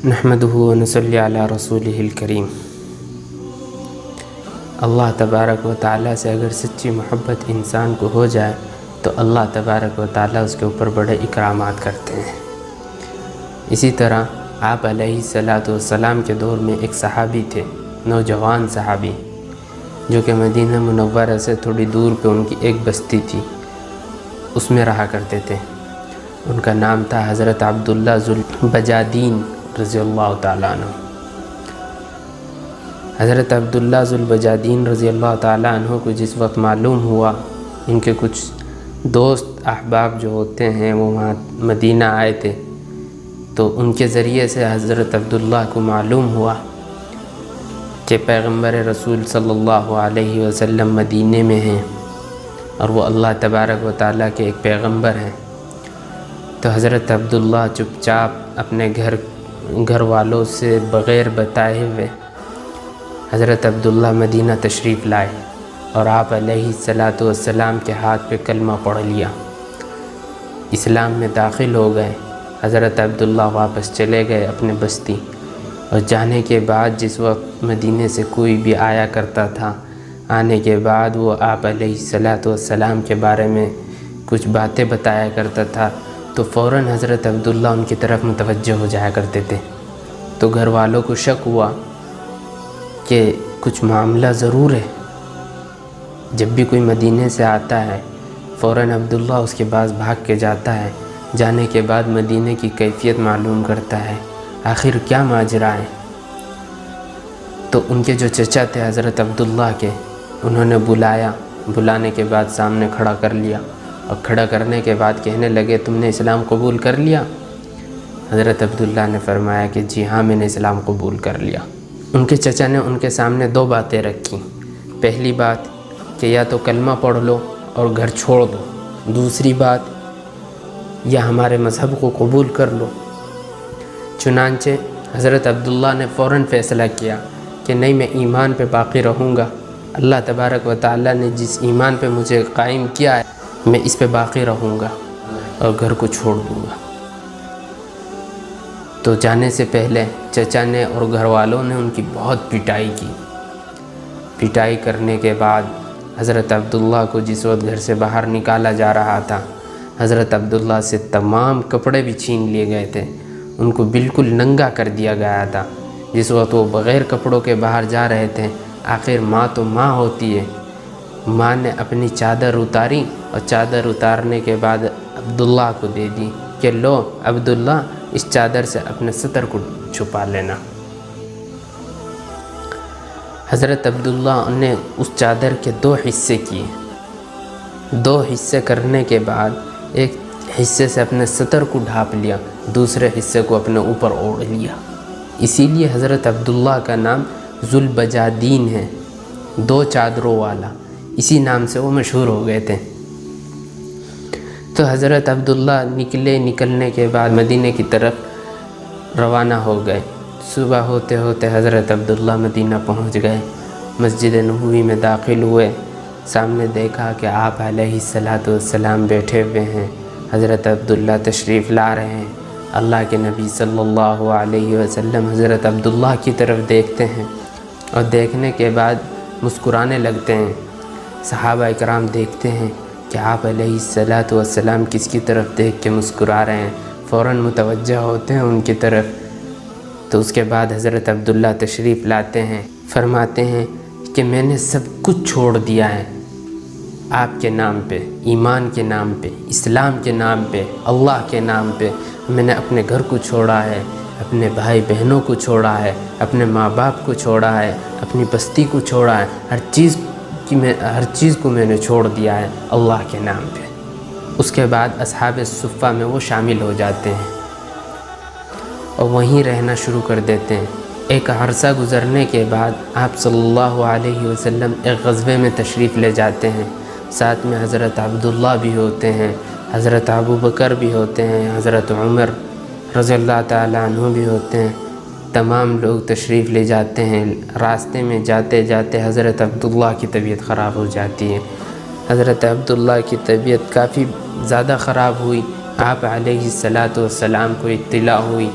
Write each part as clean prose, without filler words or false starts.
نحمدہ ونصلی علی رسولہ الکریم۔ اللہ تبارک و تعالیٰ سے اگر سچی محبت انسان کو ہو جائے تو اللہ تبارک و تعالیٰ اس کے اوپر بڑے اکرامات کرتے ہیں۔ اسی طرح آپ علیہ السلام کے دور میں ایک صحابی تھے، نوجوان صحابی، جو کہ مدینہ منورہ سے تھوڑی دور پہ ان کی ایک بستی تھی، اس میں رہا کرتے تھے۔ ان کا نام تھا حضرت عبداللہ ذو البجادین رضی اللہ تعالیٰ عنہ۔ حضرت عبداللہ ذو البجادین رضی اللہ تعالیٰ عنہ کو جس وقت معلوم ہوا، ان کے کچھ دوست احباب جو ہوتے ہیں وہ وہاں مدینہ آئے تھے، تو ان کے ذریعے سے حضرت عبداللہ کو معلوم ہوا کہ پیغمبر رسول صلی اللہ علیہ وسلم مدینہ میں ہیں اور وہ اللہ تبارک و تعالیٰ کے ایک پیغمبر ہیں۔ تو حضرت عبداللہ چپ چاپ اپنے گھر والوں سے بغیر بتائے ہوئے حضرت عبداللہ مدینہ تشریف لائے اور آپ علیہ السلام کے ہاتھ پہ کلمہ پڑھ لیا، اسلام میں داخل ہو گئے۔ حضرت عبداللہ واپس چلے گئے اپنے بستی، اور جانے کے بعد جس وقت مدینے سے کوئی بھی آیا کرتا تھا، آنے کے بعد وہ آپ علیہ السلام کے بارے میں کچھ باتیں بتایا کرتا تھا، تو فوراً حضرت عبداللہ ان کی طرف متوجہ ہو جایا کرتے تھے۔ تو گھر والوں کو شک ہوا کہ کچھ معاملہ ضرور ہے۔ جب بھی کوئی مدینے سے آتا ہے فوراً عبداللہ اس کے پاس بھاگ کے جاتا ہے، جانے کے بعد مدینے کی کیفیت معلوم کرتا ہے، آخر کیا ماجرا ہے۔ تو ان کے جو چچا تھے حضرت عبداللہ کے، انہوں نے بلانے کے بعد سامنے کھڑا کر لیا، اور کھڑا کرنے کے بعد کہنے لگے، تم نے اسلام قبول کر لیا؟ حضرت عبداللہ نے فرمایا کہ جی ہاں، میں نے اسلام قبول کر لیا۔ ان کے چچا نے ان کے سامنے دو باتیں رکھی۔ پہلی بات کہ یا تو کلمہ پڑھ لو اور گھر چھوڑ دو، دوسری بات یا ہمارے مذہب کو قبول کر لو۔ چنانچہ حضرت عبداللہ نے فوراً فیصلہ کیا کہ نہیں، میں ایمان پہ باقی رہوں گا، اللہ تبارک و تعالیٰ نے جس ایمان پہ مجھے قائم کیا ہے میں اس پہ باقی رہوں گا اور گھر کو چھوڑ دوں گا۔ تو جانے سے پہلے چچا نے اور گھر والوں نے ان کی بہت پٹائی کی۔ پٹائی کرنے کے بعد حضرت عبداللہ کو جس وقت گھر سے باہر نکالا جا رہا تھا، حضرت عبداللہ سے تمام کپڑے بھی چھین لیے گئے تھے، ان کو بالکل ننگا کر دیا گیا تھا۔ جس وقت وہ بغیر کپڑوں کے باہر جا رہے تھے، آخر ماں تو ماں ہوتی ہے، ماں نے اپنی چادر اتاری اور چادر اتارنے کے بعد عبداللہ کو دے دی کہ لو عبداللہ، اس چادر سے اپنے سطر کو چھپا لینا۔ حضرت عبداللہ نے اس چادر کے دو حصے کیے۔ دو حصے کرنے کے بعد ایک حصے سے اپنے سطر کو ڈھانپ لیا، دوسرے حصے کو اپنے اوپر اوڑھ لیا۔ اسی لیے حضرت عبداللہ کا نام ذو البجادین ہے، دو چادروں والا، اسی نام سے وہ مشہور ہو گئے تھے۔ تو حضرت عبداللہ نکلنے کے بعد مدینے کی طرف روانہ ہو گئے۔ صبح ہوتے ہوتے حضرت عبداللہ مدینہ پہنچ گئے، مسجد نبوی میں داخل ہوئے، سامنے دیکھا کہ آپ علیہ السلام بیٹھے ہوئے ہیں، حضرت عبداللہ تشریف لا رہے ہیں۔ اللہ کے نبی صلی اللہ علیہ وسلم حضرت عبداللہ کی طرف دیکھتے ہیں اور دیکھنے کے بعد مسکرانے لگتے ہیں۔ صحابہ اکرام دیکھتے ہیں کہ آپ علیہ السلام کس کی طرف دیکھ کے مسکرا رہے ہیں، فوراً متوجہ ہوتے ہیں ان کی طرف۔ تو اس کے بعد حضرت عبداللہ تشریف لاتے ہیں، فرماتے ہیں کہ میں نے سب کچھ چھوڑ دیا ہے آپ کے نام پہ، ایمان کے نام پہ، اسلام کے نام پہ، اللہ کے نام پہ۔ میں نے اپنے گھر کو چھوڑا ہے، اپنے بھائی بہنوں کو چھوڑا ہے، اپنے ماں باپ کو چھوڑا ہے، اپنی بستی کو چھوڑا ہے، ہر چیز کو میں نے چھوڑ دیا ہے اللہ کے نام پہ۔ اس کے بعد اصحاب صفہ میں وہ شامل ہو جاتے ہیں اور وہیں رہنا شروع کر دیتے ہیں۔ ایک عرصہ گزرنے کے بعد آپ صلی اللہ علیہ وسلم ایک غزوے میں تشریف لے جاتے ہیں، ساتھ میں حضرت عبداللہ بھی ہوتے ہیں، حضرت ابوبکر بھی ہوتے ہیں، حضرت عمر رضی اللہ تعالیٰ عنہ بھی ہوتے ہیں، تمام لوگ تشریف لے جاتے ہیں۔ راستے میں جاتے جاتے حضرت عبداللہ کی طبیعت خراب ہو جاتی ہے۔ حضرت عبداللہ کی طبیعت کافی زیادہ خراب ہوئی۔ آپ علیہ السلام کو اطلاع ہوئی،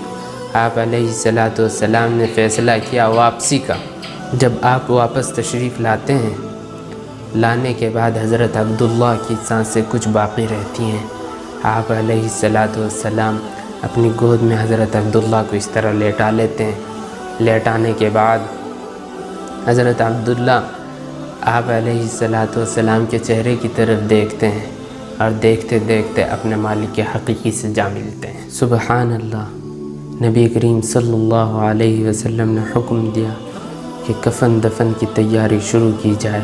آپ علیہ الصلوۃ والسلام نے فیصلہ کیا واپسی کا۔ جب آپ واپس تشریف لاتے ہیں، لانے کے بعد حضرت عبداللہ کی سانسیں کچھ باقی رہتی ہیں۔ آپ علیہ الصلوۃ والسلام اپنی گود میں حضرت عبداللہ کو اس طرح لیٹا لیتے ہیں۔ لیٹانے کے بعد حضرت عبداللہ آپ علیہ الصلوۃ والسلام کے چہرے کی طرف دیکھتے ہیں اور دیکھتے دیکھتے اپنے مالک حقیقی سے جا ملتے ہیں۔ سبحان اللہ۔ نبی کریم صلی اللہ علیہ وسلم نے حکم دیا کہ کفن دفن کی تیاری شروع کی جائے۔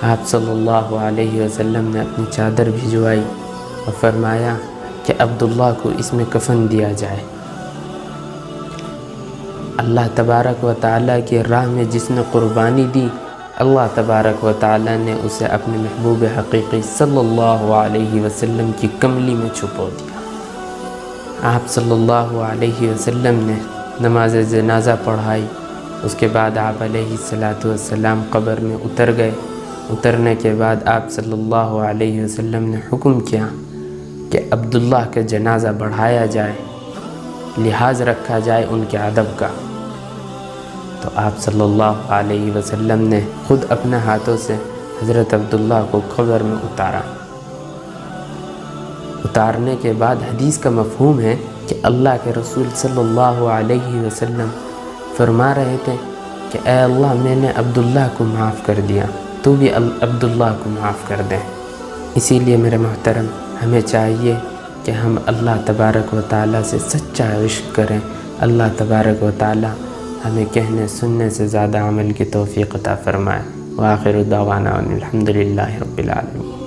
آپ صلی اللہ علیہ وسلم نے اپنی چادر بھجوائی اور فرمایا کہ عبداللہ کو اس میں کفن دیا جائے۔ اللہ تبارک و تعالیٰ کی راہ میں جس نے قربانی دی، اللہ تبارک و تعالیٰ نے اسے اپنے محبوب حقیقی صلی اللہ علیہ وسلم کی کملی میں چھپو دیا۔ آپ صلی اللہ علیہ وسلم نے نماز جنازہ پڑھائی۔ اس کے بعد آپ علیہ الصلوۃ والسلام قبر میں اتر گئے۔ اترنے کے بعد آپ صلی اللہ علیہ وسلم نے حکم کیا کہ عبداللہ کا جنازہ بڑھایا جائے، لحاظ رکھا جائے ان کے ادب کا۔ تو آپ صلی اللہ علیہ وسلم نے خود اپنے ہاتھوں سے حضرت عبداللہ کو قبر میں اتارا۔ اتارنے کے بعد حدیث کا مفہوم ہے کہ اللہ کے رسول صلی اللہ علیہ وسلم فرما رہے تھے کہ اے اللہ، میں نے عبداللہ کو معاف کر دیا، تو بھی عبداللہ کو معاف کر دیں۔ اسی لیے میرے محترم، ہمیں چاہیے کہ ہم اللہ تبارک و تعالیٰ سے سچا عشق کریں۔ اللہ تبارک و تعالیٰ ہمیں کہنے سننے سے زیادہ عمل کی توفیق عطا فرمائے۔ وآخر دعوانا الحمد للہ رب العالمین۔